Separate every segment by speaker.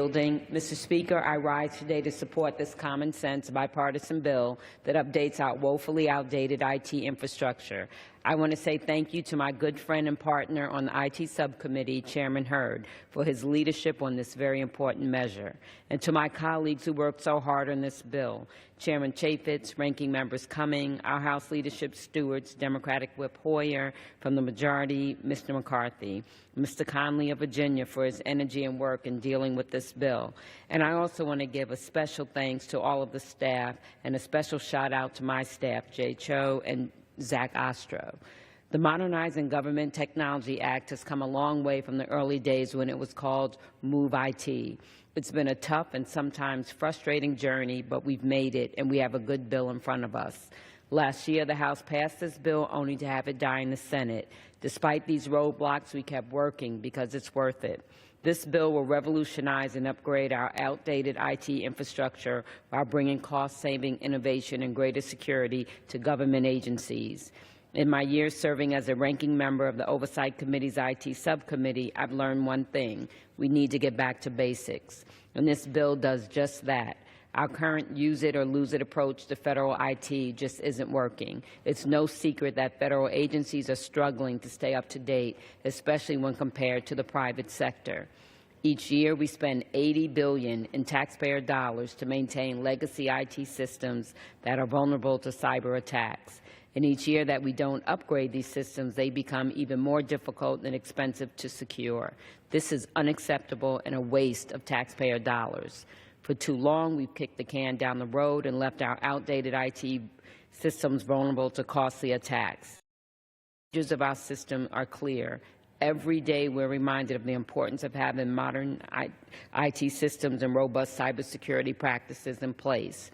Speaker 1: Mr. Speaker, I rise today to support this common-sense bipartisan bill that updates our woefully outdated IT infrastructure. I want to say thank you to my good friend and partner on the IT subcommittee, Chairman Hurd, for his leadership on this very important measure, and to my colleagues who worked so hard on this bill, Chairman Chaffetz, Ranking Members Cumming, our House leadership stewards, Democratic Whip Hoyer, from the majority, Mr. McCarthy, Mr. Conley of Virginia for his energy and work in dealing with this bill. And I also want to give a special thanks to all of the staff and a special shout out to my staff, Jay Cho and Zach Ostro. The Modernizing Government Technology Act has come a long way from the early days when it was called Move IT. It's been a tough and sometimes frustrating journey, but we've made it, and we have a good bill in front of us. Last year, the House passed this bill only to have it die in the Senate. Despite these roadblocks, we kept working because it's worth it. This bill will revolutionize and upgrade our outdated IT infrastructure while bringing cost-saving innovation and greater security to government agencies. In my years serving as a ranking member of the Oversight Committee's IT subcommittee, I've learned one thing: we need to get back to basics. And this bill does just that. Our current use-it-or-lose-it approach to federal IT just isn't working. It's no secret that federal agencies are struggling to stay up to date, especially when compared to the private sector. Each year, we spend $80 billion in taxpayer dollars to maintain legacy IT systems that are vulnerable to cyber attacks. And each year that we don't upgrade these systems, they become even more difficult and expensive to secure. This is unacceptable and a waste of taxpayer dollars. For too long, we've kicked the can down the road and left our outdated IT systems vulnerable to costly attacks. The dangers of our system are clear. Every day, we're reminded of the importance of having modern IT systems and robust cybersecurity practices in place.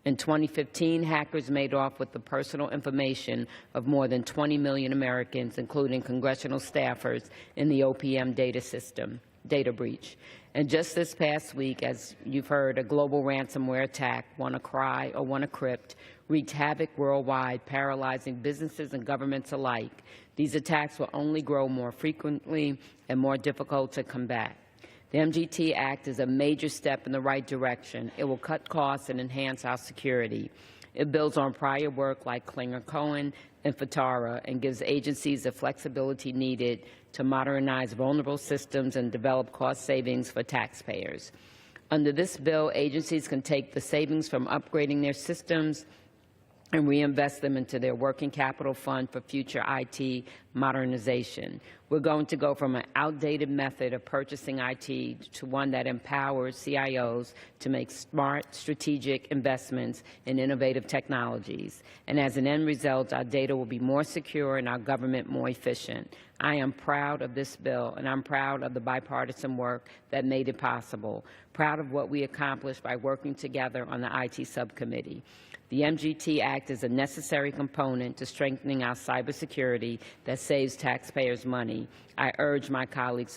Speaker 1: In 2015, hackers made off with the personal information of more than 20 million Americans, including congressional staffers, in the OPM data breach. And just this past week, as you've heard, a global ransomware attack, WannaCry or WannaCrypt, wreaked havoc worldwide, paralyzing businesses and governments alike. These attacks will only grow more frequently and more difficult to combat. The MGT Act is a major step in the right direction. It will cut costs and enhance our security. It builds on prior work like Klinger-Cohen and FITARA and gives agencies the flexibility needed to modernize vulnerable systems and develop cost savings for taxpayers. Under this bill, agencies can take the savings from upgrading their systems and reinvest them into their working capital fund for future IT modernization. We're going to go from an outdated method of purchasing IT to one that empowers CIOs to make smart, strategic investments in innovative technologies. And as an end result, our data will be more secure and our government more efficient. I am proud of this bill, and I'm proud of the bipartisan work that made it possible, proud of what we accomplished by working together on the IT subcommittee. The MGT Act is a necessary component to strengthening our cybersecurity that saves taxpayers money. I urge my colleagues